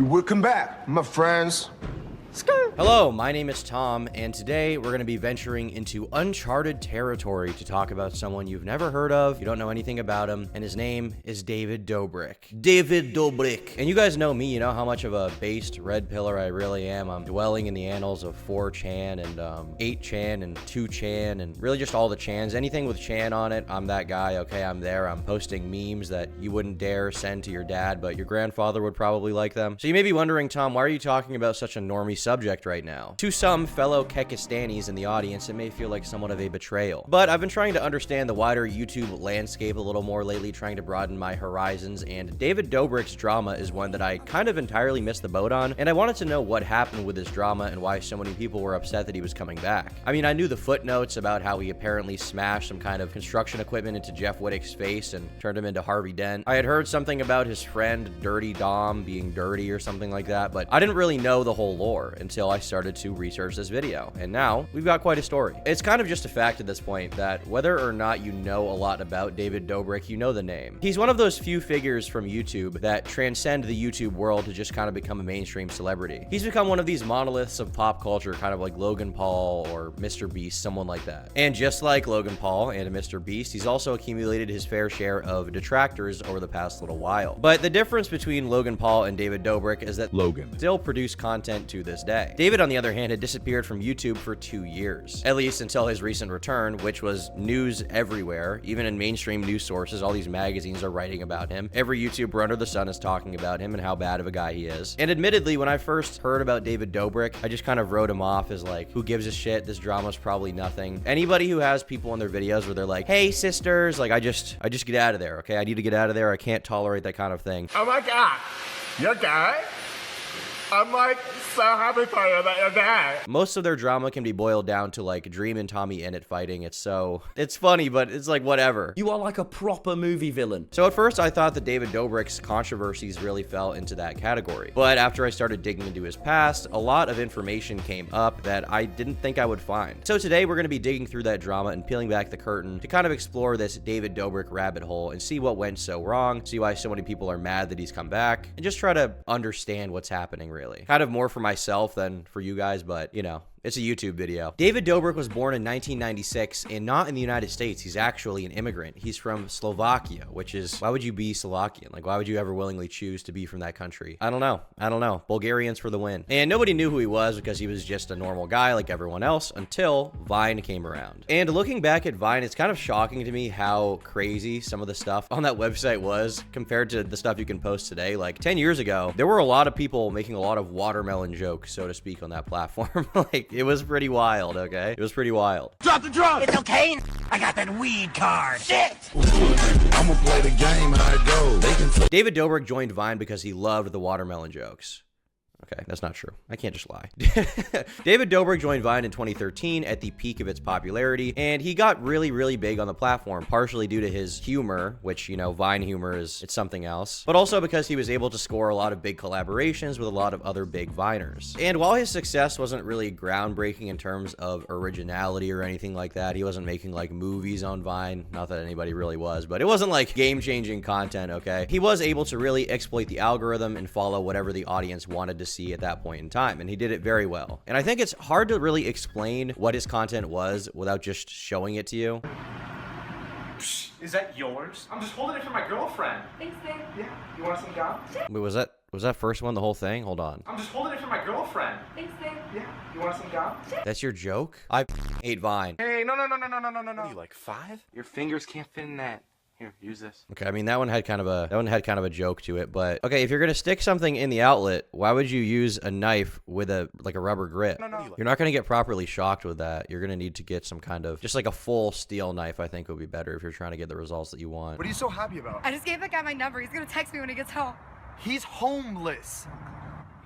Welcome back, my friends. Hello, my name is Tom, and today we're going to be venturing into uncharted territory to talk about someone you've never heard of, you don't know anything about him, and his name is David Dobrik. David Dobrik. And you guys know me, you know how much of a based red pillar I really am. I'm dwelling in the annals of 4chan and 8chan and 2chan and really just all the chans. Anything with chan on it, I'm that guy, okay? I'm there. I'm posting memes that you wouldn't dare send to your dad, but your grandfather would probably like them. So you may be wondering, Tom, why are you talking about such a normie subject right now? To some fellow Kekistanis in the audience, it may feel like somewhat of a betrayal. But I've been trying to understand the wider YouTube landscape a little more lately, trying to broaden my horizons, and David Dobrik's drama is one that I kind of entirely missed the boat on, and I wanted to know what happened with his drama and why so many people were upset that he was coming back. I mean, I knew the footnotes about how he apparently smashed some kind of construction equipment into Jeff Wittick's face and turned him into Harvey Dent. I had heard something about his friend Dirty Dom being dirty or something like that, but I didn't really know the whole lore until I started to research this video, and now we've got quite a story. It's kind of just a fact at this point that whether or not you know a lot about David Dobrik, you know the name. He's one of those few figures from YouTube that transcend the YouTube world to just kind of become a mainstream celebrity. He's become one of these monoliths of pop culture, kind of like Logan Paul or Mr. Beast, someone like that. And just like Logan Paul and Mr. Beast, he's also accumulated his fair share of detractors over the past little while. But the difference between Logan Paul and David Dobrik is that Logan still produced content to this day. David, on the other hand, had disappeared from YouTube for 2 years, at least until his recent return, which was news everywhere. Even in mainstream news sources, all these magazines are writing about him. Every YouTuber under the sun is talking about him and how bad of a guy he is. And admittedly, when I first heard about David Dobrik, I just kind of wrote him off as like, who gives a shit? This drama's probably nothing. Anybody who has people in their videos where they're like, hey sisters, like I just get out of there, okay? I need to get out of there. I can't tolerate that kind of thing. Oh my god, you're gay? I'm like so happy for you that you're gay. Most of their drama can be boiled down to like Dream and Tommy Innit fighting. It's funny, but it's like whatever. You are like a proper movie villain. So at first I thought that David Dobrik's controversies really fell into that category. But after I started digging into his past, a lot of information came up that I didn't think I would find. So today we're going to be digging through that drama and peeling back the curtain to kind of explore this David Dobrik rabbit hole and see what went so wrong, see why so many people are mad that he's come back, and just try to understand what's happening really. Kind of more for myself than for you guys, but you know, it's a YouTube video. David Dobrik was born in 1996 and not in the United States. He's actually an immigrant. He's from Slovakia, which is, why would you be Slovakian? Like, why would you ever willingly choose to be from that country? I don't know. Bulgarians for the win. And nobody knew who he was because he was just a normal guy like everyone else until Vine came around. And looking back at Vine, it's kind of shocking to me how crazy some of the stuff on that website was compared to the stuff you can post today. Like 10 years ago, there were a lot of people making a lot of watermelon jokes, so to speak, on that platform. Like, it was pretty wild, okay? It was pretty wild. Drop the drum! It's okay. I got that weed card. Shit! I'm gonna play the game and I go. They can David Dobrik joined Vine because he loved the watermelon jokes. Okay, that's not true. I can't just lie. David Dobrik joined Vine in 2013 at the peak of its popularity, and he got really, really big on the platform, partially due to his humor, which, you know, Vine humor it's something else, but also because he was able to score a lot of big collaborations with a lot of other big Viners. And while his success wasn't really groundbreaking in terms of originality or anything like that, he wasn't making like movies on Vine, not that anybody really was, but it wasn't like game-changing content, okay? He was able to really exploit the algorithm and follow whatever the audience wanted to see at that point in time, and he did it very well. And I think it's hard to really explain what his content was without just showing it to you. Is that yours? I'm just holding it for my girlfriend. Thanks, babe. Yeah, you want some gum? Wait, was that first one the whole thing? Hold on. I'm just holding it for my girlfriend. Thanks, babe. Yeah, you want some gum? That's your joke? I hate Vine. Hey, no. What are you, like 5? Your fingers can't fit in that. Here, use this. Okay, I mean that one had kind of a joke to it, but okay, if you're gonna stick something in the outlet, why would you use a knife with a rubber grip? No. You're not gonna get properly shocked with that. You're gonna need to get some kind of just like a full steel knife. I think would be better if you're trying to get the results that you want. What are you so happy about? I just gave that guy my number. He's gonna text me when he gets home. He's homeless.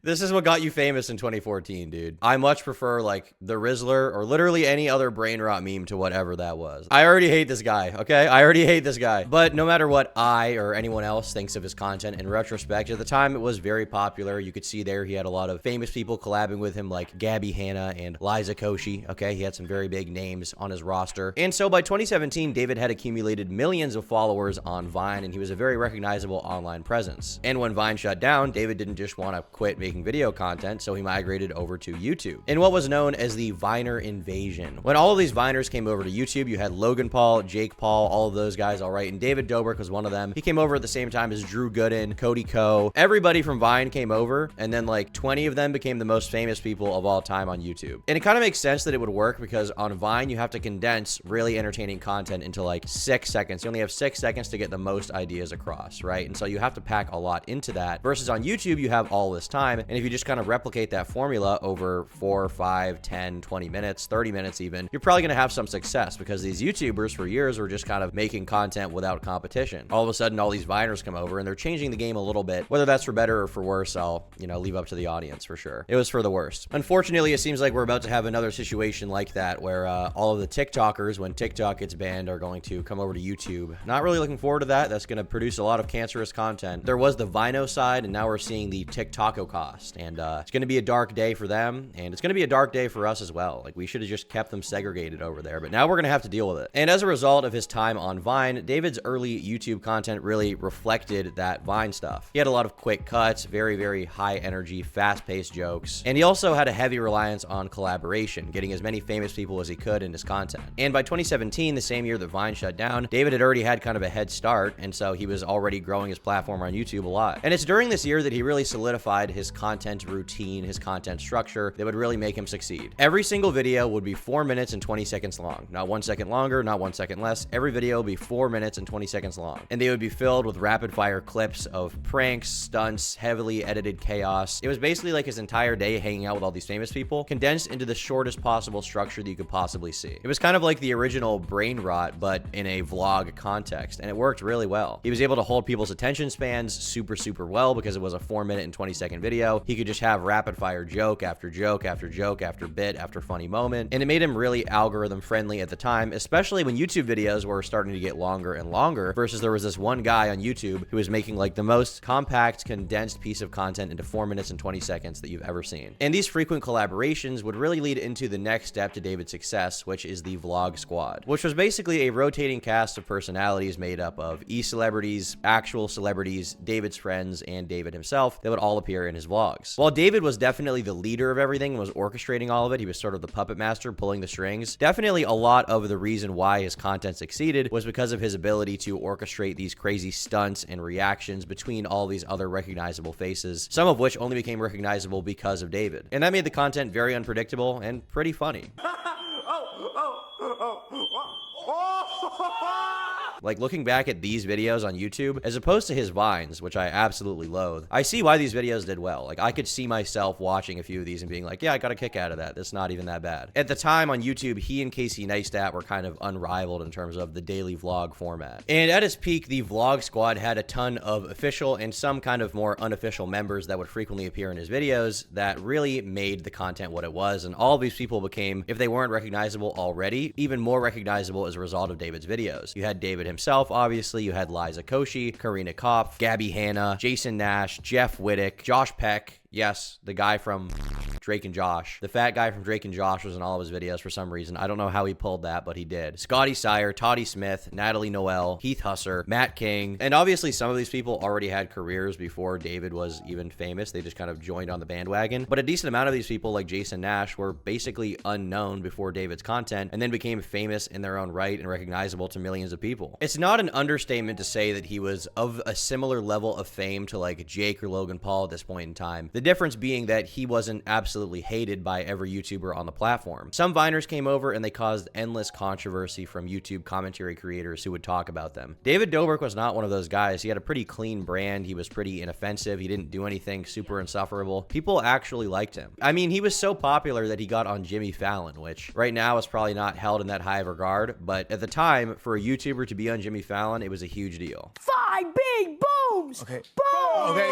This is what got you famous in 2014, dude. I much prefer like the Rizzler or literally any other brain rot meme to whatever that was. I already hate this guy, okay? I already hate this guy. But no matter what I or anyone else thinks of his content, in retrospect, at the time it was very popular. You could see there he had a lot of famous people collabing with him like Gabby Hanna and Liza Koshy, okay? He had some very big names on his roster. And so by 2017, David had accumulated millions of followers on Vine, and he was a very recognizable online presence. And when Vine shut down, David didn't just want to quit making video content, so he migrated over to YouTube in what was known as the Viner invasion. When all of these Viners came over to YouTube, you had Logan Paul, Jake Paul, all of those guys, all right, and David Dobrik was one of them. He came over at the same time as Drew Gooden, Cody Ko. Everybody from Vine came over, and then like 20 of them became the most famous people of all time on YouTube. And it kind of makes sense that it would work because on Vine, you have to condense really entertaining content into like 6 seconds. You only have 6 seconds to get the most ideas across, right? And so you have to pack a lot into that versus on YouTube, you have all this time. And if you just kind of replicate that formula over 4, 5, 10, 20 minutes, 30 minutes even, you're probably going to have some success because these YouTubers for years were just kind of making content without competition. All of a sudden, all these Viners come over and they're changing the game a little bit. Whether that's for better or for worse, I'll, leave up to the audience for sure. It was for the worst. Unfortunately, it seems like we're about to have another situation like that where all of the TikTokers, when TikTok gets banned, are going to come over to YouTube. Not really looking forward to that. That's going to produce a lot of cancerous content. There was the Vino side, and now we're seeing the TikToko cost. And it's going to be a dark day for them, and it's going to be a dark day for us as well. Like, we should have just kept them segregated over there, but now we're going to have to deal with it. And as a result of his time on Vine, David's early YouTube content really reflected that Vine stuff. He had a lot of quick cuts, very, very high energy, fast-paced jokes, and he also had a heavy reliance on collaboration, getting as many famous people as he could in his content. And by 2017, the same year that Vine shut down, David had already had kind of a head start, and so he was already growing his platform on YouTube a lot. And it's during this year that he really solidified his content routine, his content structure that would really make him succeed. Every single video would be 4 minutes and 20 seconds long. Not 1 second longer, not 1 second less. Every video would be 4 minutes and 20 seconds long. And they would be filled with rapid fire clips of pranks, stunts, heavily edited chaos. It was basically like his entire day hanging out with all these famous people, condensed into the shortest possible structure that you could possibly see. It was kind of like the original brain rot, but in a vlog context, and it worked really well. He was able to hold people's attention spans super, super well because it was a 4 minute and 20 second video. He could just have rapid fire joke after joke after joke after bit after funny moment, and it made him really algorithm friendly at the time, especially when YouTube videos were starting to get longer and longer versus there was this one guy on YouTube who was making like the most compact, condensed piece of content into 4 minutes and 20 seconds that you've ever seen. And these frequent collaborations would really lead into the next step to David's success, which is the Vlog Squad, which was basically a rotating cast of personalities made up of e-celebrities, actual celebrities, David's friends, and David himself that would all appear in his vlogs. While David was definitely the leader of everything and was orchestrating all of it, he was sort of the puppet master pulling the strings. Definitely a lot of the reason why his content succeeded was because of his ability to orchestrate these crazy stunts and reactions between all these other recognizable faces, some of which only became recognizable because of David. And that made the content very unpredictable and pretty funny. Like, looking back at these videos on YouTube, as opposed to his Vines, which I absolutely loathe, I see why these videos did well. Like, I could see myself watching a few of these and being like, yeah, I got a kick out of that. That's not even that bad. At the time on YouTube, he and Casey Neistat were kind of unrivaled in terms of the daily vlog format. And at its peak, the Vlog Squad had a ton of official and some kind of more unofficial members that would frequently appear in his videos that really made the content what it was. And all of these people became, if they weren't recognizable already, even more recognizable as a result of David's videos. You had David himself, obviously. You had Liza Koshy, Karina Kopf, Gabby Hanna, Jason Nash, Jeff Wittick, Josh Peck. Yes, the guy from Drake and Josh. The fat guy from Drake and Josh was in all of his videos for some reason. I don't know how he pulled that, but he did. Scotty Sire, Toddy Smith, Natalie Noel, Heath Husser, Matt King. And obviously some of these people already had careers before David was even famous. They just kind of joined on the bandwagon. But a decent amount of these people, like Jason Nash, were basically unknown before David's content and then became famous in their own right and recognizable to millions of people. It's not an understatement to say that he was of a similar level of fame to like Jake or Logan Paul at this point in time. The difference being that he wasn't absolutely hated by every YouTuber on the platform. Some Viners came over and they caused endless controversy from YouTube commentary creators who would talk about them. David Dobrik was not one of those guys. He had a pretty clean brand. He was pretty inoffensive. He didn't do anything super insufferable. People actually liked him. I mean, he was so popular that he got on Jimmy Fallon, which right now is probably not held in that high of regard, but at the time, for a YouTuber to be on Jimmy Fallon, it was a huge deal. 5 big boom! booms. Okay. Boom. Okay.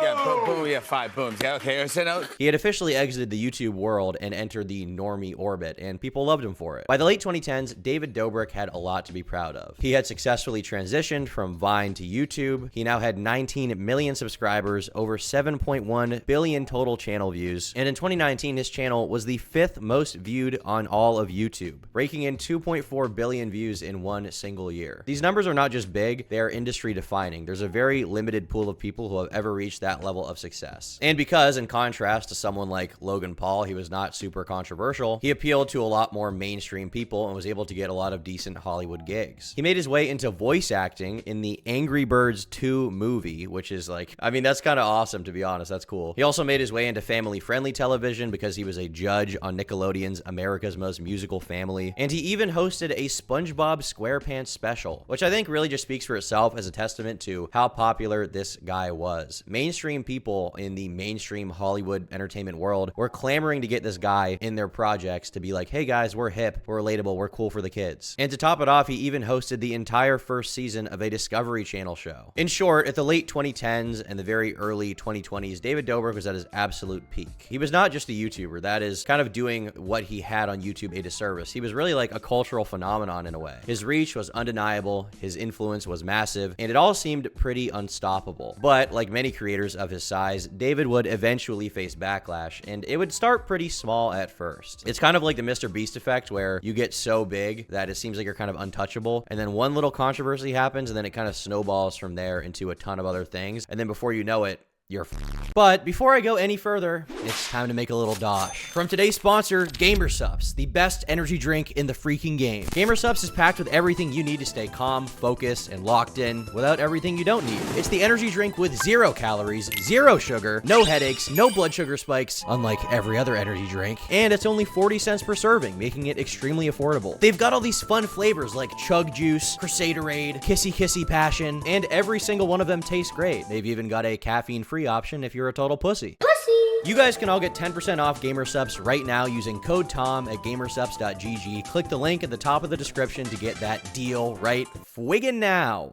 Yeah, boom. Yeah, 5 booms. Yeah, okay. So now He had officially exited the YouTube world and entered the normie orbit, and people loved him for it. By the late 2010s, David Dobrik had a lot to be proud of. He had successfully transitioned from Vine to YouTube. He now had 19 million subscribers, over 7.1 billion total channel views, and in 2019, his channel was the 5th most viewed on all of YouTube, raking in 2.4 billion views in one single year. These numbers are not just big, they are industry defining. There's a very limited pool of people who have ever reached that level of success. And because, in contrast to someone like Logan Paul, he was not super controversial, he appealed to a lot more mainstream people and was able to get a lot of decent Hollywood gigs. He made his way into voice acting in the Angry Birds 2 movie, which is like, I mean, that's kind of awesome, to be honest. That's cool. He also made his way into family-friendly television because he was a judge on Nickelodeon's America's Most Musical Family, and he even hosted a SpongeBob SquarePants special, which I think really just speaks for itself as a testament to how popular this guy was. Mainstream people in the mainstream Hollywood entertainment world were clamoring to get this guy in their projects to be like, hey guys, we're hip, we're relatable, we're cool for the kids. And to top it off, he even hosted the entire first season of a Discovery Channel show. In short, at the late 2010s and the very early 2020s, David Dobrik was at his absolute peak. He was not just a YouTuber, that is kind of doing what he had on YouTube a disservice. He was really like a cultural phenomenon in a way. His reach was undeniable, his influence was massive, and it all seemed pretty unstoppable. But like many creators of his size, David would eventually face backlash, and it would start pretty small at first. It's kind of like the Mr. Beast effect, where you get so big that it seems like you're kind of untouchable, and then one little controversy happens, and then it kind of snowballs from there into a ton of other things, and then before you know it, you're But before I go any further, it's time to make a little dosh. From today's sponsor, Gamersupps, the best energy drink in the freaking game. Gamersupps is packed with everything you need to stay calm, focused, and locked in without everything you don't need. It's the energy drink with 0 calories, 0 sugar, no headaches, no blood sugar spikes, unlike every other energy drink, and it's only 40 cents per serving, making it extremely affordable. They've got all these fun flavors like Chug Juice, Crusaderade, Kissy Kissy Passion, and every single one of them tastes great. They've even got a caffeine-free option if you're a total pussy. You guys can all get 10% off Gamersupps right now using code TOM at gamersupps.gg. Click the link at the top of the description to get that deal right friggin' now.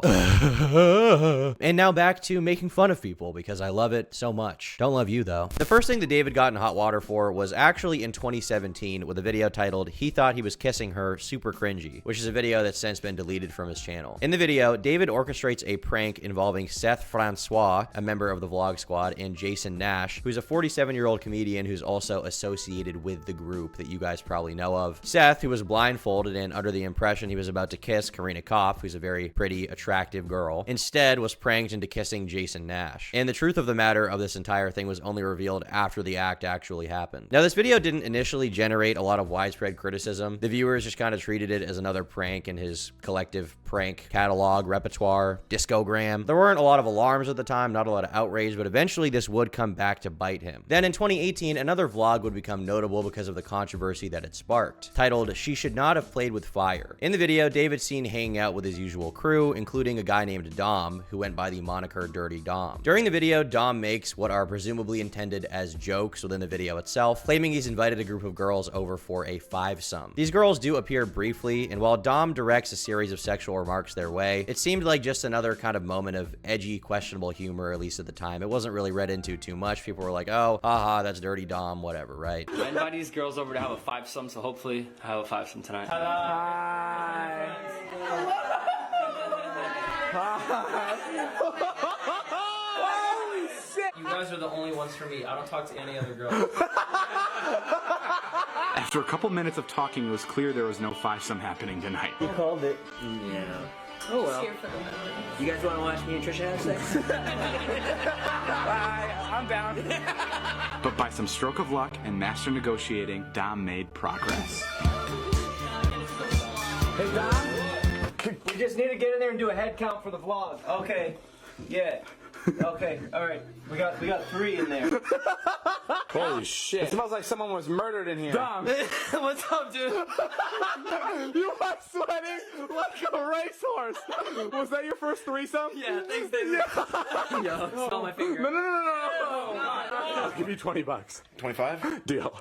And now back to making fun of people because I love it so much. Don't love you though. The first thing that David got in hot water for was actually in 2017 with a video titled "He Thought He Was Kissing Her, Super Cringy," which is a video that's since been deleted from his channel. In the video, David orchestrates a prank involving Seth Francois, a member of the Vlog Squad, and Jason Nash, who's a 47-year-old comedian who's also associated with the group that you guys probably know of. Seth, who was blindfolded and under the impression he was about to kiss Karina Koff, who's a very pretty, attractive girl, instead was pranked into kissing Jason Nash. And the truth of the matter of this entire thing was only revealed after the act actually happened. Now, this video didn't initially generate a lot of widespread criticism. The viewers just kind of treated it as another prank in his collective prank catalog, repertoire, discogram. There weren't a lot of alarms at the time, not a lot of outrage, but eventually this would come back to bite him. Then in 2018, another vlog would become notable because of the controversy that it sparked, titled "She Should Not Have Played with Fire." In the video, David's seen hanging out with his usual crew, including a guy named Dom, who went by the moniker Dirty Dom. During the video, Dom makes what are presumably intended as jokes within the video itself, claiming he's invited a group of girls over for a fivesome. These girls do appear briefly, and while Dom directs a series of sexual remarks their way, it seemed like just another kind of moment of edgy, questionable humor, at least at the time. It wasn't really read into too much. People were like, oh, haha, that's Dirty Dom, whatever, right? I invited these girls over to have a fivesome, so hopefully I have a fivesome tonight. Hi. Holy shit! You guys are the only ones for me. I don't talk to any other girl. After a couple minutes of talking, it was clear there was no fivesome happening tonight. You called it. Yeah. Oh well. You guys want to watch me and Trisha have sex? I'm down. But by some stroke of luck and master negotiating, Dom made progress. Hey Dom, we just need to get in there and do a head count for the vlog. Okay. Yeah. Okay. All right. We got 3 in there. Holy shit. It smells like someone was murdered in here. Dom. What's up, dude? You are sweating like a racehorse. Was that your first threesome? Yeah. Thanks, David. Yo, smell my finger. No. I'll give you $20. 25? Deal.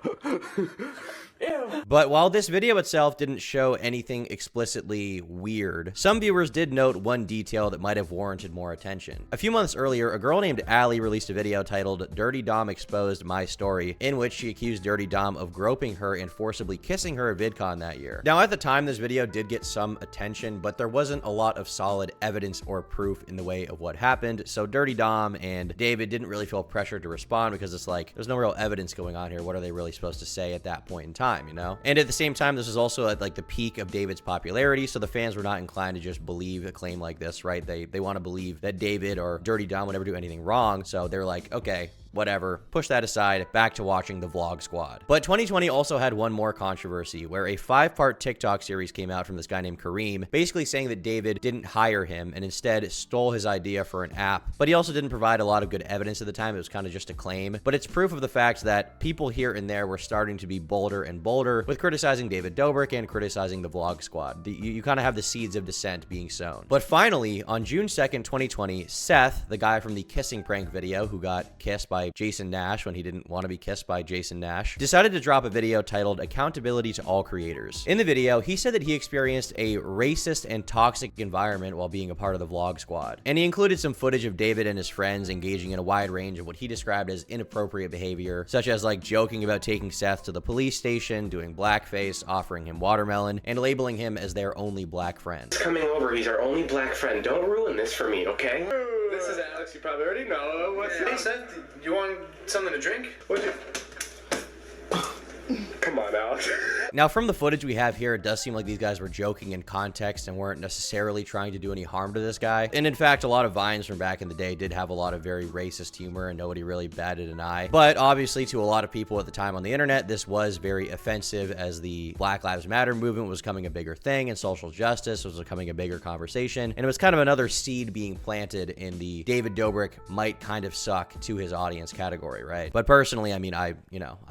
Ew. But while this video itself didn't show anything explicitly weird, some viewers did note one detail that might have warranted more attention. A few months earlier, a girl named Allie released a video titled Dirty Dom Exposed My Story, in which she accused Dirty Dom of groping her and forcibly kissing her at VidCon that year. Now, at the time, this video did get some attention, but there wasn't a lot of solid evidence or proof in the way of what happened, so Dirty Dom and David didn't really feel pressured to respond because it's like, there's no real evidence going on here. What are they really supposed to say at that point in time, you know? And at the same time, this was also at like the peak of David's popularity, so the fans were not inclined to just believe a claim like this, right? They want to believe that David or Dirty Dom would never do anything wrong, so they're like, okay, whatever, push that aside, back to watching the Vlog Squad. But 2020 also had one more controversy, where a 5-part TikTok series came out from this guy named Kareem, basically saying that David didn't hire him and instead stole his idea for an app. But he also didn't provide a lot of good evidence at the time. It was kind of just a claim. But it's proof of the fact that people here and there were starting to be bolder and bolder with criticizing David Dobrik and criticizing the Vlog Squad. You kind of have the seeds of dissent being sown. But finally, on June 2nd, 2020, Seth, the guy from the kissing prank video who got kissed by Jason Nash when he didn't want to be kissed by Jason Nash, decided to drop a video titled Accountability to All Creators. In the video, he said that he experienced a racist and toxic environment while being a part of the Vlog Squad. And he included some footage of David and his friends engaging in a wide range of what he described as inappropriate behavior, such as like joking about taking Seth to the police station, doing blackface, offering him watermelon, and labeling him as their only black friend. Coming over, he's our only black friend. Don't ruin this for me, okay? This is Alex, you probably already know. What's up? Hey, Seth, you want something to drink? What'd you... Come on, Alex. Now, from the footage we have here, it does seem like these guys were joking in context and weren't necessarily trying to do any harm to this guy. And in fact, a lot of Vines from back in the day did have a lot of very racist humor and nobody really batted an eye. But obviously, to a lot of people at the time on the internet, this was very offensive as the Black Lives Matter movement was becoming a bigger thing and social justice was becoming a bigger conversation. And it was kind of another seed being planted in the David Dobrik might kind of suck to his audience category, right? But personally, I mean, I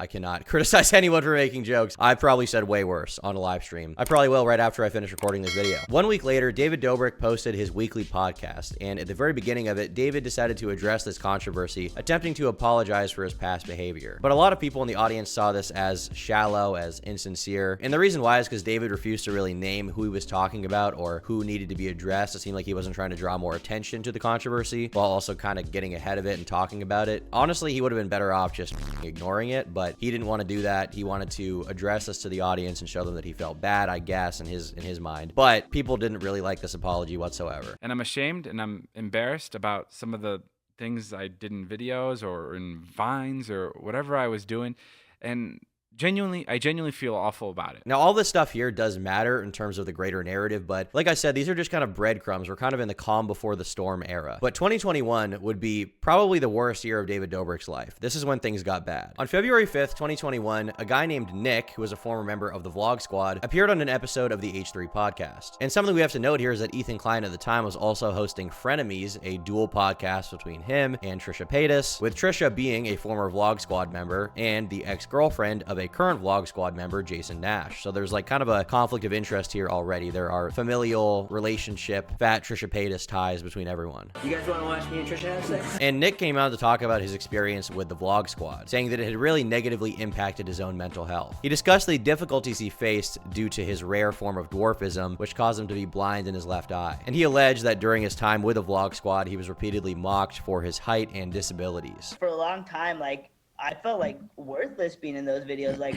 cannot criticize anyone for making jokes. I probably said way worse on a live stream. I probably will right after I finish recording this video. 1 week later, David Dobrik posted his weekly podcast, and at the very beginning of it, David decided to address this controversy, attempting to apologize for his past behavior. But a lot of people in the audience saw this as shallow, as insincere, and the reason why is because David refused to really name who he was talking about or who needed to be addressed. It seemed like he wasn't trying to draw more attention to the controversy while also kind of getting ahead of it and talking about it. Honestly, he would have been better off just ignoring it, but he didn't want to do that. He wanted to address this to the audience and show them that he felt bad, I guess, in his mind. But people didn't really like this apology whatsoever. And I'm ashamed and I'm embarrassed about some of the things I did in videos or in Vines or whatever I was doing. And I genuinely feel awful about it. Now, all this stuff here does matter in terms of the greater narrative, but like I said, these are just kind of breadcrumbs. We're kind of in the calm before the storm era. But 2021 would be probably the worst year of David Dobrik's life. This is when things got bad. On February 5th, 2021, a guy named Nick, who was a former member of the Vlog Squad, appeared on an episode of the H3 podcast. And something we have to note here is that Ethan Klein at the time was also hosting Frenemies, a dual podcast between him and Trisha Paytas, with Trisha being a former Vlog Squad member and the ex-girlfriend of a current Vlog Squad member, Jason Nash. So there's like kind of a conflict of interest here already. There are familial relationship, fat Trisha Paytas ties between everyone. You guys want to watch me and Trisha have sex? And Nick came out to talk about his experience with the Vlog Squad, saying that it had really negatively impacted his own mental health. He discussed the difficulties he faced due to his rare form of dwarfism, which caused him to be blind in his left eye. And he alleged that during his time with the Vlog Squad, he was repeatedly mocked for his height and disabilities. For a long time, like, I felt like worthless being in those videos. Like,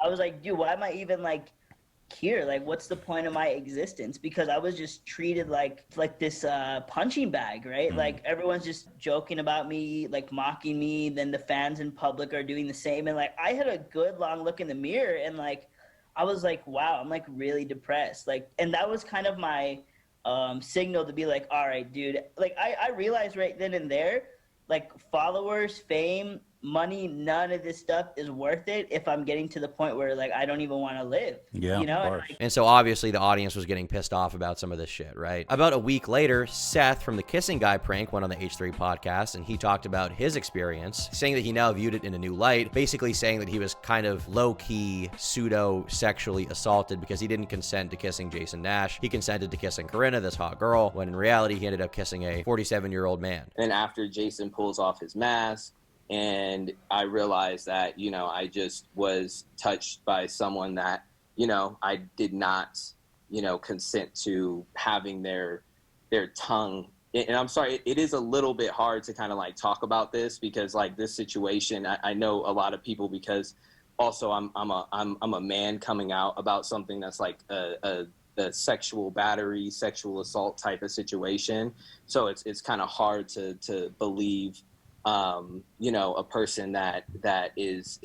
I was like, dude, why am I even like here? Like, what's the point of my existence? Because I was just treated like this punching bag, right? Like, everyone's just joking about me, like mocking me. Then the fans in public are doing the same. And like, I had a good long look in the mirror and like, I was like, wow, I'm like really depressed. Like, and that was kind of my signal to be like, all right, dude. Like, I realized right then and there, like, followers, fame, money, none of this stuff is worth it if I'm getting to the point where like I don't even want to live. Yeah, you know. And so obviously the audience was getting pissed off about some of this shit, right? About a week later, Seth from the Kissing Guy prank went on the H3 podcast and he talked about his experience, saying that he now viewed it in a new light, basically saying that he was kind of low-key pseudo-sexually assaulted because he didn't consent to kissing Jason Nash. He consented to kissing Corinna, this hot girl, when in reality he ended up kissing a 47-year-old man. And after Jason pulls off his mask, And I realized that, you know, I just was touched by someone that, you know, I did not, you know, consent to having their tongue. And I'm sorry, it is a little bit hard to kind of like talk about this because like this situation, I know a lot of people because also I'm a man coming out about something that's like a sexual battery, sexual assault type of situation. So it's kind of hard to believe, you know, a person that is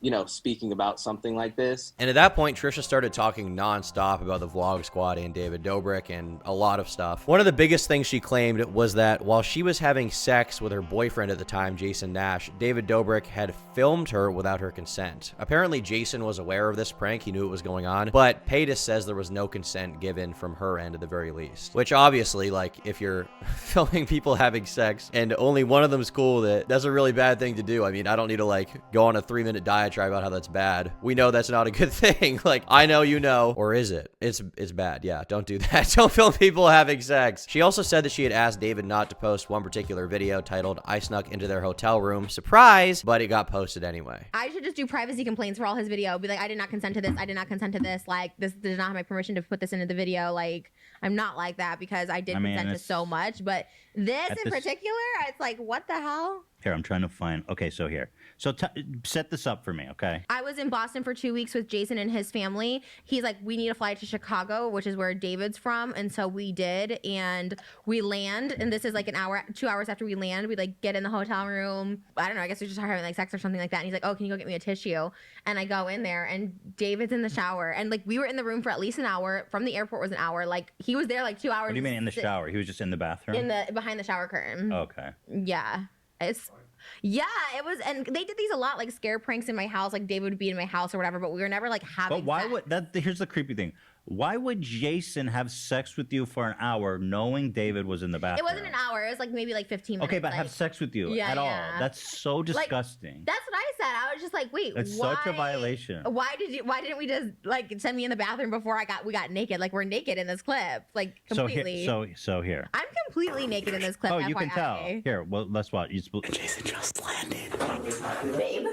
you know, speaking about something like this. And at that point, Trisha started talking nonstop about the Vlog Squad and David Dobrik and a lot of stuff. One of the biggest things she claimed was that while she was having sex with her boyfriend at the time, Jason Nash, David Dobrik had filmed her without her consent. Apparently, Jason was aware of this prank. He knew it was going on, but Paytas says there was no consent given from her end at the very least. Which obviously, like, if you're filming people having sex and only one of them's cool, that's a really bad thing to do. I mean, I don't need to, like, go on a 3-minute diatribe about how that's bad. We know that's not a good thing. Like, I know you know. Or is it? It's bad. Yeah, don't do that. Don't film people having sex. She also said that she had asked David not to post one particular video titled, "I snuck into their hotel room. Surprise!" But it got posted anyway. I should just do privacy complaints for all his video. Be like, I did not consent to this. I did not consent to this. Like, this did not have my permission to put this into the video. Like, I'm not like that because I did consent to so much. But this in particular, it's like, what the hell? Here, I'm trying to find. Okay, so here. So set this up for me, okay? I was in Boston for 2 weeks with Jason and his family. He's like, we need to fly to Chicago, which is where David's from. And so we did. And we land. And this is like 2 hours after we land. We like get in the hotel room. I don't know. I guess we just started having like sex or something like that. And he's like, oh, can you go get me a tissue? And I go in there and David's in the shower. And like we were in the room for at least an hour. From the airport was an hour. Like he was there like 2 hours. What do you mean in the shower? He was just in the bathroom? Behind the shower curtain. Okay. Yeah. It was, and they did these a lot, like scare pranks in my house. Like David would be in my house or whatever, but we were never like having. But why would that? Here's the creepy thing. Why would Jason have sex with you for an hour knowing David was in the bathroom? It wasn't an hour. It was like maybe like 15 minutes. Okay, but like, have sex with you at all? That's so disgusting. Like, that's what I said. I was just like, wait, that's such a violation. Why didn't we just like send me in the bathroom before we got naked? Like we're naked in this clip, like completely. So here. I'm completely naked in this clip. Oh, you can tell. Here, well, let's watch. Jason just landed. Babe.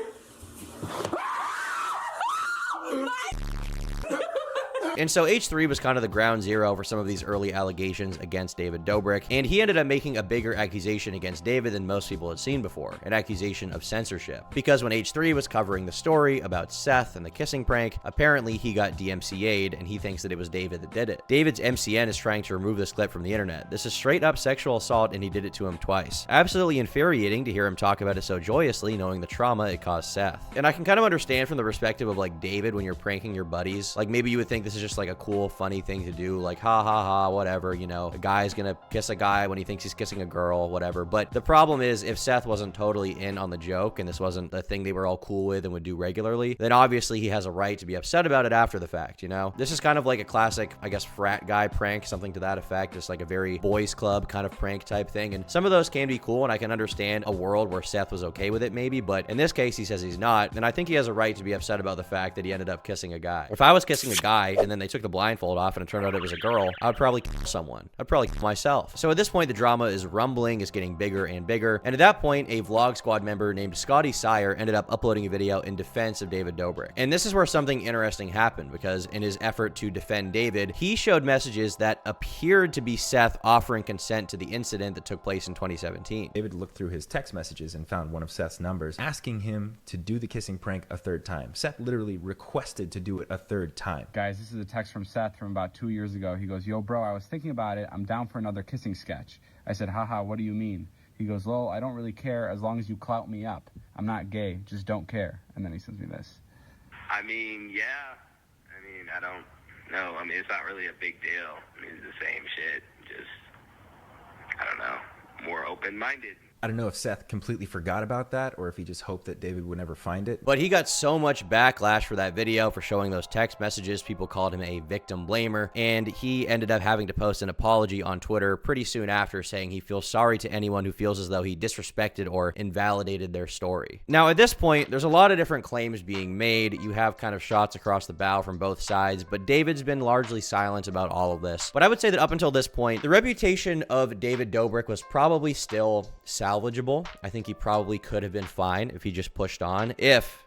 And so H3 was kind of the ground zero for some of these early allegations against David Dobrik, and he ended up making a bigger accusation against David than most people had seen before, an accusation of censorship. Because when H3 was covering the story about Seth and the kissing prank, apparently he got DMCA'd and he thinks that it was David that did it. David's MCN is trying to remove this clip from the internet. This is straight up sexual assault and he did it to him twice. Absolutely infuriating to hear him talk about it so joyously, knowing the trauma it caused Seth. And I can kind of understand from the perspective of like David when you're pranking your buddies, like maybe you would think this is just like a cool, funny thing to do, like ha ha ha, whatever, you know, a guy's gonna kiss a guy when he thinks he's kissing a girl, whatever. But the problem is, if Seth wasn't totally in on the joke and this wasn't the thing they were all cool with and would do regularly, then obviously he has a right to be upset about it after the fact, you know? This is kind of like a classic, I guess, frat guy prank, something to that effect. It's like a very boys club kind of prank type thing, and some of those can be cool, and I can understand a world where Seth was okay with it maybe, but in this case he says he's not, and I think he has a right to be upset about the fact that he ended up kissing a guy. If I was kissing a guy and then they took the blindfold off and it turned out it was a girl, I would probably kill someone. I'd probably kill myself. So at this point, the drama is rumbling, is getting bigger and bigger. And at that point, a Vlog Squad member named Scotty Sire ended up uploading a video in defense of David Dobrik. And this is where something interesting happened, because in his effort to defend David, he showed messages that appeared to be Seth offering consent to the incident that took place in 2017. David looked through his text messages and found one of Seth's numbers, asking him to do the kissing prank a third time. Seth literally requested to do it a third time. Guys, this is a text from Seth from about 2 years ago. He goes, yo, bro, I was thinking about it. I'm down for another kissing sketch. I said, haha, what do you mean? He goes, lol, I don't really care as long as you clout me up. I'm not gay, just don't care. And then he sends me this. I mean, yeah. I don't know. I mean, it's not really a big deal. I mean, it's the same shit. Just, I don't know, more open-minded. I don't know if Seth completely forgot about that or if he just hoped that David would never find it. But he got so much backlash for that video, for showing those text messages. People called him a victim blamer, and he ended up having to post an apology on Twitter pretty soon after, saying he feels sorry to anyone who feels as though he disrespected or invalidated their story. Now, at this point, there's a lot of different claims being made. You have kind of shots across the bow from both sides, but David's been largely silent about all of this. But I would say that up until this point, the reputation of David Dobrik was probably still sour salvageable. I think he probably could have been fine if he just pushed on. If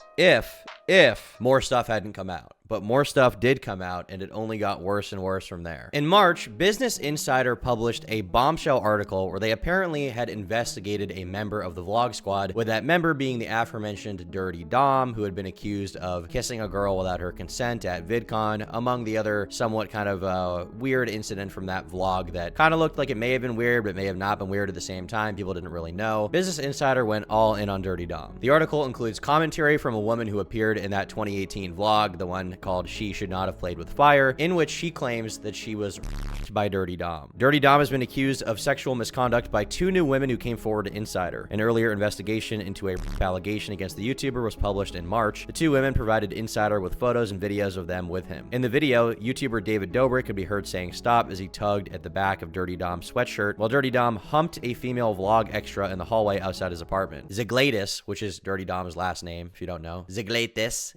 more stuff hadn't come out. But more stuff did come out, and it only got worse and worse from there. In March, Business Insider published a bombshell article where they apparently had investigated a member of the Vlog Squad, with that member being the aforementioned Dirty Dom, who had been accused of kissing a girl without her consent at VidCon, among the other somewhat kind of weird incident from that vlog that kind of looked like it may have been weird, but may have not been weird at the same time. People didn't really know. Business Insider went all in on Dirty Dom. The article includes commentary from a woman who appeared in that 2018 vlog, the one called She Should Not Have Played with Fire, in which she claims that she was raped by Dirty Dom. Dirty Dom has been accused of sexual misconduct by 2 new women who came forward to Insider. An earlier investigation into a rape allegation against the YouTuber was published in March. The 2 women provided Insider with photos and videos of them with him. In the video, YouTuber David Dobrik could be heard saying stop as he tugged at the back of Dirty Dom's sweatshirt, while Dirty Dom humped a female vlog extra in the hallway outside his apartment. Ziglatis, which is Dirty Dom's last name, if you don't know. Ziglatis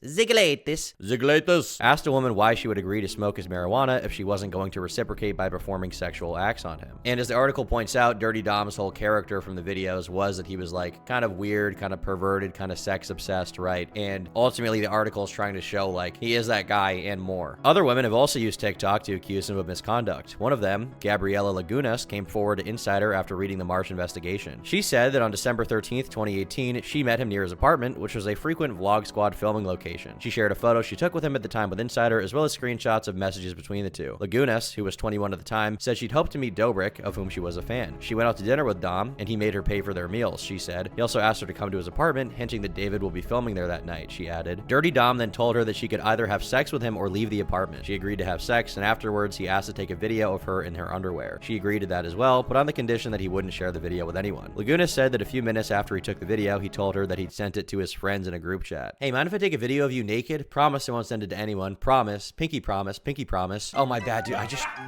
asked a woman why she would agree to smoke his marijuana if she wasn't going to reciprocate by performing sexual acts on him. And as the article points out, Dirty Dom's whole character from the videos was that he was like kind of weird, kind of perverted, kind of sex obsessed, right? And ultimately the article is trying to show like he is that guy and more. Other women have also used TikTok to accuse him of misconduct. One of them, Gabriela Lagunas, came forward to Insider after reading the March investigation. She said that on December 13th, 2018, she met him near his apartment, which was a frequent Vlog Squad filming location. She shared a photo she took with him at the time with Insider, as well as screenshots of messages between the two. Lagunas, who was 21 at the time, said she'd hoped to meet Dobrik, of whom she was a fan. She went out to dinner with Dom, and he made her pay for their meals, she said. He also asked her to come to his apartment, hinting that David will be filming there that night, she added. Dirty Dom then told her that she could either have sex with him or leave the apartment. She agreed to have sex, and afterwards, he asked to take a video of her in her underwear. She agreed to that as well, but on the condition that he wouldn't share the video with anyone. Lagunas said that a few minutes after he took the video, he told her that he'd sent it to his friends in a group chat. Hey, mind if I take a video of you naked? Promise I won't send it to anyone. Promise. Pinky promise. Pinky promise. Oh, my bad, dude.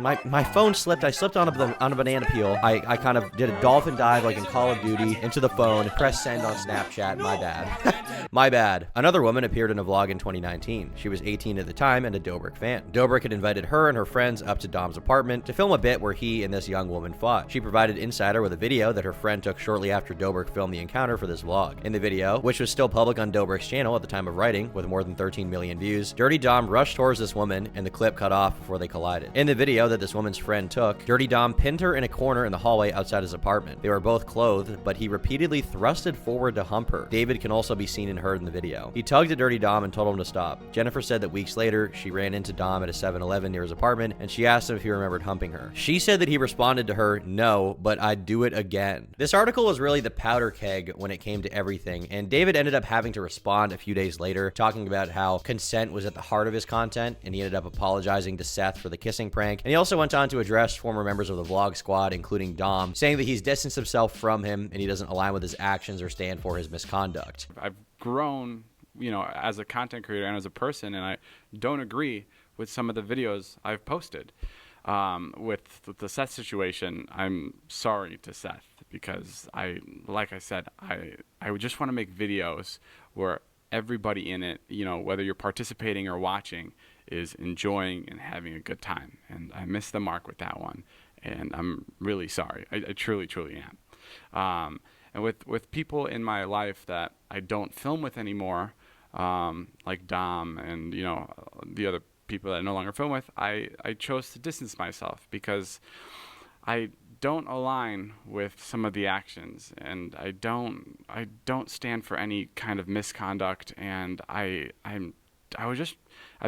My phone slipped. I slipped on a banana peel. I kind of did a dolphin dive like in Call of Duty into the phone. Press send on Snapchat. My bad. My bad. Another woman appeared in a vlog in 2019. She was 18 at the time and a Dobrik fan. Dobrik had invited her and her friends up to Dom's apartment to film a bit where he and this young woman fought. She provided Insider with a video that her friend took shortly after Dobrik filmed the encounter for this vlog. In the video, which was still public on Dobrik's channel at the time of writing, with more than 13 million views, Dirty Dom rushed towards this woman and the clip cut off before they collided. In the video that this woman's friend took, Dirty Dom pinned her in a corner in the hallway outside his apartment. They were both clothed, but he repeatedly thrusted forward to hump her. David can also be seen and heard in the video. He tugged at Dirty Dom and told him to stop. Jennifer said that weeks later, she ran into Dom at a 7-Eleven near his apartment, and she asked him if he remembered humping her. She said that he responded to her, no, but I'd do it again. This article was really the powder keg when it came to everything, and David ended up having to respond a few days later, talking about how consent was at the heart of his content, and he ended up apologizing to Seth for the kissing prank. And he also went on to address former members of the Vlog Squad, including Dom, saying that he's distanced himself from him and he doesn't align with his actions or stand for his misconduct. I've grown, as a content creator and as a person, and I don't agree with some of the videos I've posted. With the Seth situation, I'm sorry to Seth because like I said, I would just want to make videos where everybody in it, whether you're participating or watching, is enjoying and having a good time. And I missed the mark with that one. And I'm really sorry. I truly, truly am. And with people in my life that I don't film with anymore, like Dom and, the other people that I no longer film with, I chose to distance myself because I don't align with some of the actions, and I don't stand for any kind of misconduct, and I've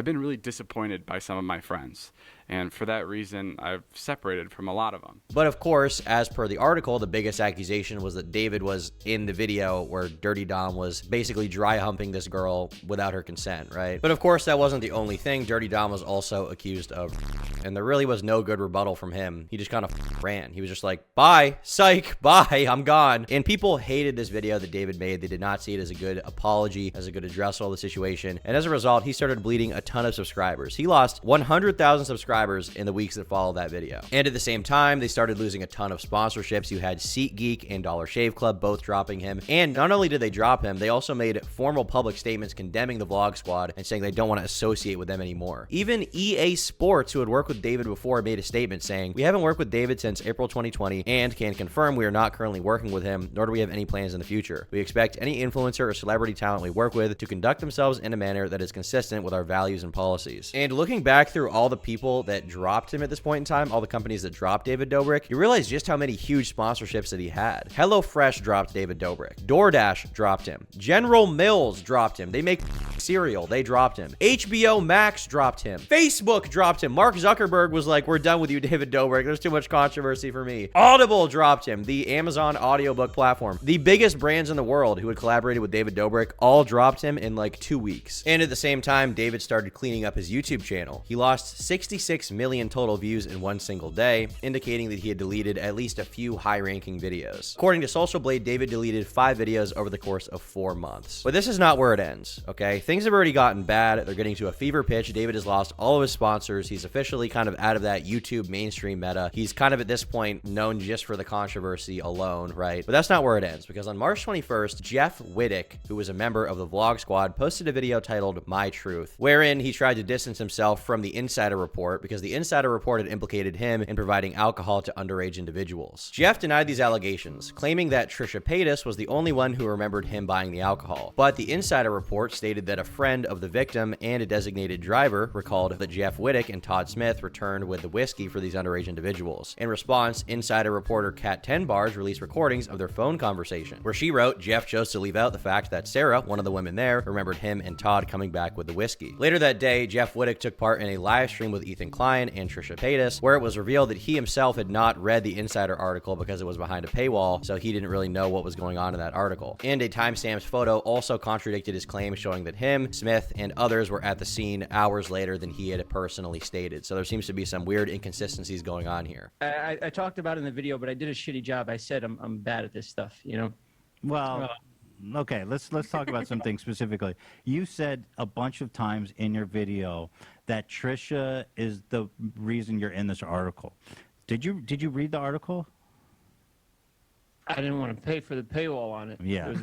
been really disappointed by some of my friends. And for that reason, I've separated from a lot of them. But of course, as per the article, the biggest accusation was that David was in the video where Dirty Dom was basically dry humping this girl without her consent, right? But of course, that wasn't the only thing. Dirty Dom was also accused of, and there really was no good rebuttal from him. He just kind of ran. He was just like, bye, psych, bye, I'm gone. And people hated this video that David made. They did not see it as a good apology, as a good address of the situation. And as a result, he started bleeding depleting a ton of subscribers. He lost 100,000 subscribers in the weeks that followed that video. And at the same time, they started losing a ton of sponsorships. You had SeatGeek and Dollar Shave Club both dropping him. And not only did they drop him, they also made formal public statements condemning the Vlog Squad and saying they don't want to associate with them anymore. Even EA Sports, who had worked with David before, made a statement saying, "We haven't worked with David since April 2020 and can confirm we are not currently working with him, nor do we have any plans in the future. We expect any influencer or celebrity talent we work with to conduct themselves in a manner that is consistent with our values and policies." And looking back through all the people that dropped him at this point in time, all the companies that dropped David Dobrik, you realize just how many huge sponsorships that he had. HelloFresh dropped David Dobrik. DoorDash dropped him. General Mills dropped him. They make cereal. They dropped him. HBO Max dropped him. Facebook dropped him. Mark Zuckerberg was like, "We're done with you, David Dobrik. There's too much controversy for me." Audible dropped him. The Amazon audiobook platform. The biggest brands in the world who had collaborated with David Dobrik all dropped him in like 2 weeks. And at the same time, David started cleaning up his YouTube channel. He lost 66 million total views in one single day, indicating that he had deleted at least a few high-ranking videos. According to Social Blade, David deleted 5 videos over the course of 4 months. But this is not where it ends, okay? Things have already gotten bad. They're getting to a fever pitch. David has lost all of his sponsors. He's officially kind of out of that YouTube mainstream meta. He's kind of at this point known just for the controversy alone, right? But that's not where it ends, because on March 21st, Jeff Wittick, who was a member of the Vlog Squad, posted a video titled "My Truth," wherein he tried to distance himself from the Insider Report because the Insider Report had implicated him in providing alcohol to underage individuals. Jeff denied these allegations, claiming that Trisha Paytas was the only one who remembered him buying the alcohol. But the Insider Report stated that a friend of the victim and a designated driver recalled that Jeff Wittick and Todd Smith returned with the whiskey for these underage individuals. In response, Insider reporter Kat 10 Bars released recordings of their phone conversation, where she wrote Jeff chose to leave out the fact that Sarah, one of the women there, remembered him and Todd coming back with the whiskey. Later that day, Jeff Wittick took part in a live stream with Ethan Klein and Trisha Paytas, where it was revealed that he himself had not read the Insider article because it was behind a paywall, so he didn't really know what was going on in that article. And a timestamped photo also contradicted his claim, showing that him, Smith, and others were at the scene hours later than he had personally stated. So there seems to be some weird inconsistencies going on here. I talked about it in the video, but I did a shitty job. I said I'm bad at this stuff, you know? Well, okay, let's talk about something specifically. You said a bunch of times in your video that Trisha is the reason you're in this article. Did you read the article? I didn't want to pay for the paywall on it. Yeah.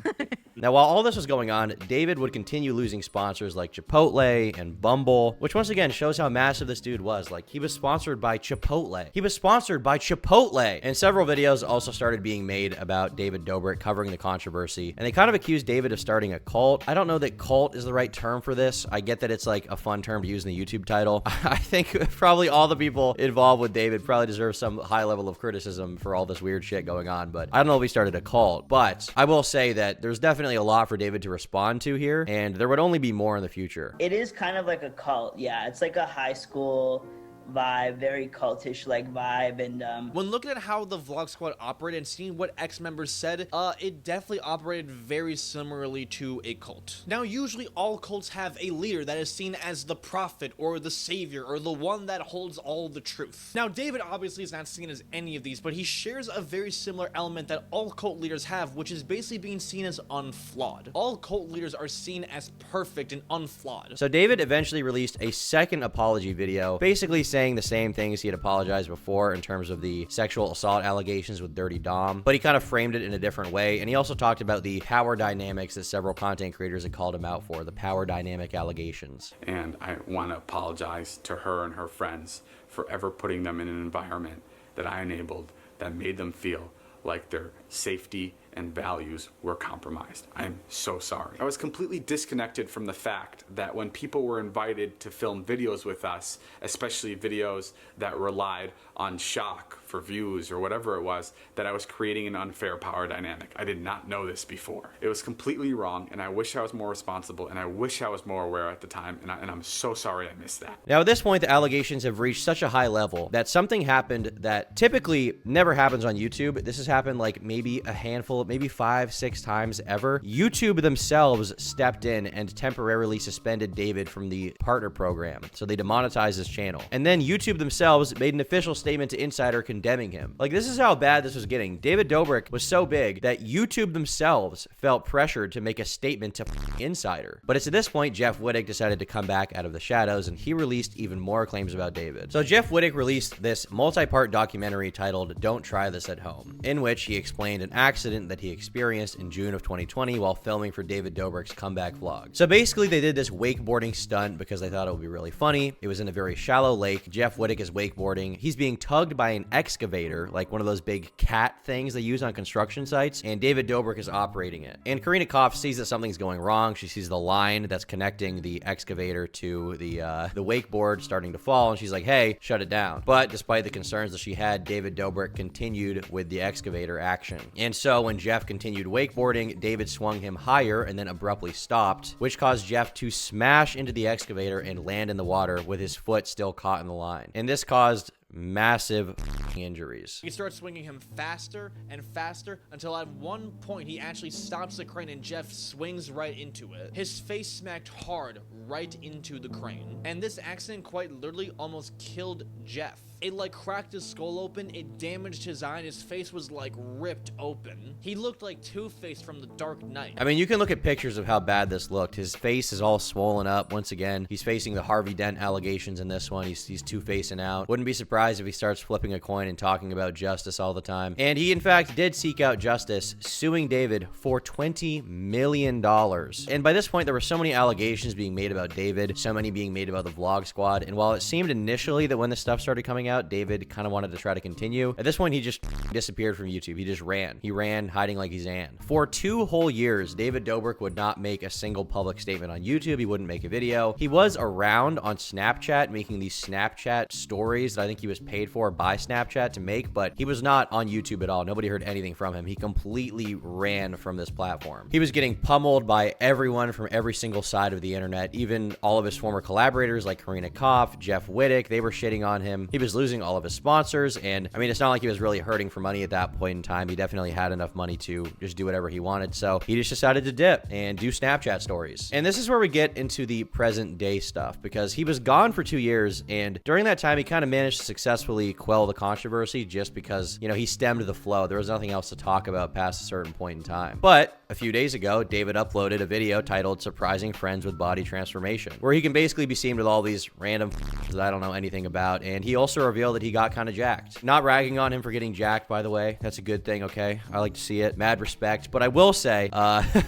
Now, while all this was going on, David would continue losing sponsors like Chipotle and Bumble, which once again shows how massive this dude was. Like, he was sponsored by Chipotle. He was sponsored by Chipotle. And several videos also started being made about David Dobrik covering the controversy. And they kind of accused David of starting a cult. I don't know that cult is the right term for this. I get that it's like a fun term to use in the YouTube title. I think probably all the people involved with David probably deserve some high level of criticism for all this weird shit going on. But I don't know if he started a cult. But I will say that there's definitely a lot for David to respond to here, and there would only be more in the future. It is kind of like a cult, yeah. It's like a high school vibe, very cultish like vibe. And when looking at how the Vlog Squad operated and seeing what ex-members said, it definitely operated very similarly to a cult. Now, usually all cults have a leader that is seen as the prophet or the savior or the one that holds all the truth. Now, David obviously is not seen as any of these, but he shares a very similar element that all cult leaders have, which is basically being seen as unflawed. All cult leaders are seen as perfect and unflawed. So David eventually released a second apology video, basically saying the same things he had apologized before in terms of the sexual assault allegations with Dirty Dom, but he kind of framed it in a different way. And he also talked about the power dynamics that several content creators had called him out for, the power dynamic allegations. And I want to apologize to her and her friends for ever putting them in an environment that I enabled that made them feel like their safety and values were compromised. I'm so sorry. I was completely disconnected from the fact that when people were invited to film videos with us, especially videos that relied on shock for views or whatever it was, that I was creating an unfair power dynamic. I did not know this before. It was completely wrong, and I wish I was more responsible, and I wish I was more aware at the time, and I'm so sorry I missed that. Now, at this point, the allegations have reached such a high level that something happened that typically never happens on YouTube. This has happened like maybe a handful, maybe 5-6 times ever, YouTube themselves stepped in and temporarily suspended David from the partner program. So they demonetized his channel. And then YouTube themselves made an official statement to Insider condemning him. Like, this is how bad this was getting. David Dobrik was so big that YouTube themselves felt pressured to make a statement to Insider. But it's at this point Jeff Wittek decided to come back out of the shadows, and he released even more claims about David. So Jeff Wittek released this multi-part documentary titled Don't Try This at Home, in which he explained an accident that he experienced in June of 2020 while filming for David Dobrik's comeback vlog. So basically they did this wakeboarding stunt because they thought it would be really funny. It was in a very shallow lake. Jeff Wittek is wakeboarding. He's being tugged by an excavator, like one of those big cat things they use on construction sites, and David Dobrik is operating it. And Karina Koff sees that something's going wrong. She sees the line that's connecting the excavator to the wakeboard starting to fall, and she's like, hey, shut it down. But despite the concerns that she had, David Dobrik continued with the excavator action. And so when Jeff continued wakeboarding, David swung him higher and then abruptly stopped, which caused Jeff to smash into the excavator and land in the water with his foot still caught in the line. And this caused massive injuries. He starts swinging him faster and faster until at one point he actually stops the crane and Jeff swings right into it. His face smacked hard right into the crane. And this accident quite literally almost killed Jeff. It like cracked his skull open, it damaged his eye, and his face was like ripped open. He looked like Two-Face from The Dark Knight. I mean, you can look at pictures of how bad this looked. His face is all swollen up. Once again, he's facing the Harvey Dent allegations in this one. He's two-facing out. Wouldn't be surprised if he starts flipping a coin and talking about justice all the time. And he, in fact, did seek out justice, suing David for $20 million. And by this point, there were so many allegations being made about David, so many being made about the Vlog Squad. And while it seemed initially that when this stuff started coming out, David kind of wanted to try to continue, at this point, he just disappeared from YouTube. He just ran. He ran hiding like he's Ann. For 2 whole years, David Dobrik would not make a single public statement on YouTube. He wouldn't make a video. He was around on Snapchat making these Snapchat stories that I think he was paid for by Snapchat to make, but he was not on YouTube at all. Nobody heard anything from him. He completely ran from this platform. He was getting pummeled by everyone from every single side of the internet. Even all of his former collaborators like Karina Koff, Jeff Wittek, they were shitting on him. He was losing all of his sponsors, and I mean, it's not like he was really hurting for money at that point in time. He definitely had enough money to just do whatever he wanted, so he just decided to dip and do Snapchat stories. And this is where we get into the present day stuff, because he was gone for 2 years, and during that time, he kind of managed to successfully quell the controversy just because, you know, he stemmed the flow. There was nothing else to talk about past a certain point in time. But a few days ago, David uploaded a video titled Surprising Friends with Body Transformation, where he can basically be seen with all these random that I don't know anything about, and he also revealed that he got kind of jacked. Not ragging on him for getting jacked, by the way. That's a good thing, okay? I like to see it. Mad respect. But I will say,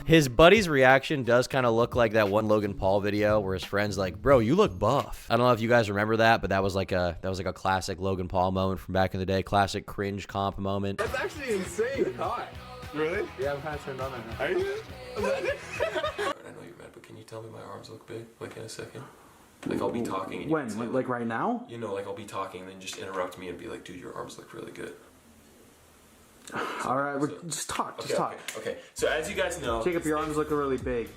his buddy's reaction does kind of look like that one Logan Paul video where his friend's like, bro, you look buff. I don't know if you guys remember that, but that was like a classic Logan Paul moment from back in the day. Classic cringe comp moment. That's actually insane. Hi. Really? Yeah, I'm kind of turned on right now. Are you? I know you're mad, but can you tell me my arms look big? Like in a second? Like I'll be talking. And When? Like right now? You know, like I'll be talking and then just interrupt me and be like, dude, your arms look really good. All right, just talk. Just talk. Okay. So as you guys know, Jacob, your arms look really big.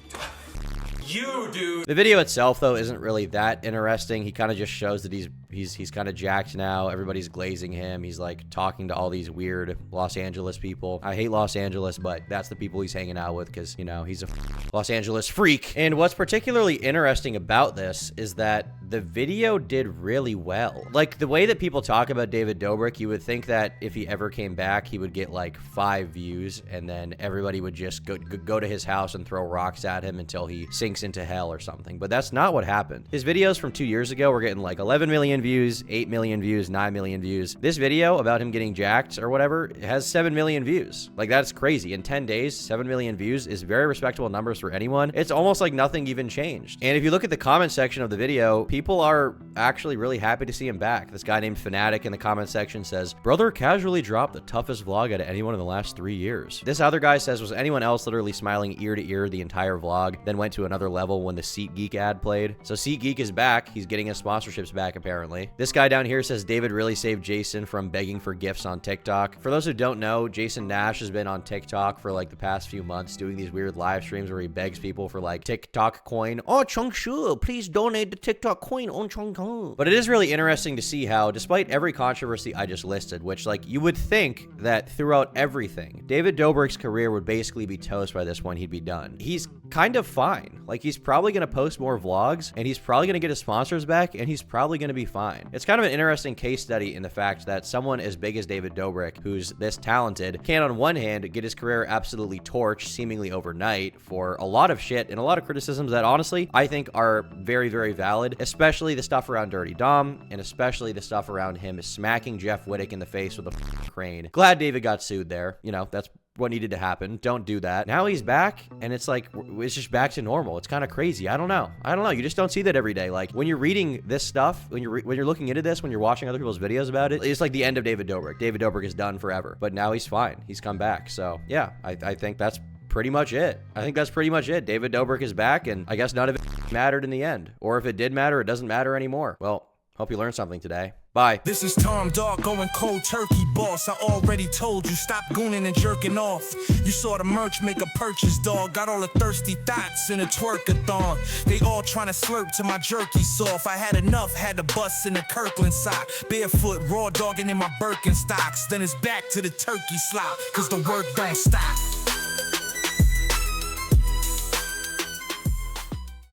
You, dude. The video itself, though, isn't really that interesting. He kind of just shows that he's kind of jacked now. Everybody's glazing him. He's like talking to all these weird Los Angeles people. I hate Los Angeles, but that's the people he's hanging out with because, you know, he's a Los Angeles freak. And what's particularly interesting about this is that the video did really well. Like, the way that people talk about David Dobrik, you would think that if he ever came back, he would get like 5 views, and then everybody would just go to his house and throw rocks at him until he sinks into hell or something. But that's not what happened. His videos from 2 years ago were getting like 11 million views, 8 million views, 9 million views. This video about him getting jacked or whatever has 7 million views. Like, that's crazy. In 10 days, 7 million views is very respectable numbers for anyone. It's almost like nothing even changed. And if you look at the comment section of the video, people are actually really happy to see him back. This guy named Fanatic in the comment section says, brother casually dropped the toughest vlog out of anyone in the last 3 years. This other guy says, was anyone else literally smiling ear to ear the entire vlog, then went to another level when the SeatGeek ad played. So SeatGeek is back. He's getting his sponsorships back, apparently. This guy down here says, David really saved Jason from begging for gifts on TikTok. For those who don't know, Jason Nash has been on TikTok for like the past few months doing these weird live streams where he begs people for like TikTok coin. Oh, Chung Shu, please donate the TikTok coin on Chong Kong. But it is really interesting to see how, despite every controversy I just listed, which, like, you would think that throughout everything, David Dobrik's career would basically be toast by this point. He'd be done. He's kind of fine. Like, he's probably going to post more vlogs, and he's probably going to get his sponsors back, and he's probably going to be fine. It's kind of an interesting case study in the fact that someone as big as David Dobrik, who's this talented, can on one hand get his career absolutely torched seemingly overnight for a lot of shit and a lot of criticisms that honestly I think are very, very valid, especially the stuff around Dirty Dom, and especially the stuff around him smacking Jeff Wittick in the face with a crane. Glad David got sued there. You know, that's what needed to happen. Don't do that. Now he's back, and it's like, it's just back to normal. It's kind of crazy. I don't know. You just don't see that every day. Like, when you're reading this stuff, when you're looking into this, when you're watching other people's videos about it, it's like the end of David Dobrik. David Dobrik is done forever, but now he's fine. He's come back. So yeah, I think that's pretty much it. David Dobrik is back, and I guess none of it mattered in the end. Or if it did matter, it doesn't matter anymore. Well, hope you learned something today. Bye. This is Tom Dog going cold turkey, boss. I already told you, stop gooning and jerking off. You saw the merch, make a purchase, dog. Got all the thirsty thoughts in a twerkathon. They all trying to slurp to my jerky soft. I had enough, had to bust in the Kirkland sock. Barefoot, raw dogging in my Birkenstocks. Then it's back to the turkey slop, cause the work don't stop.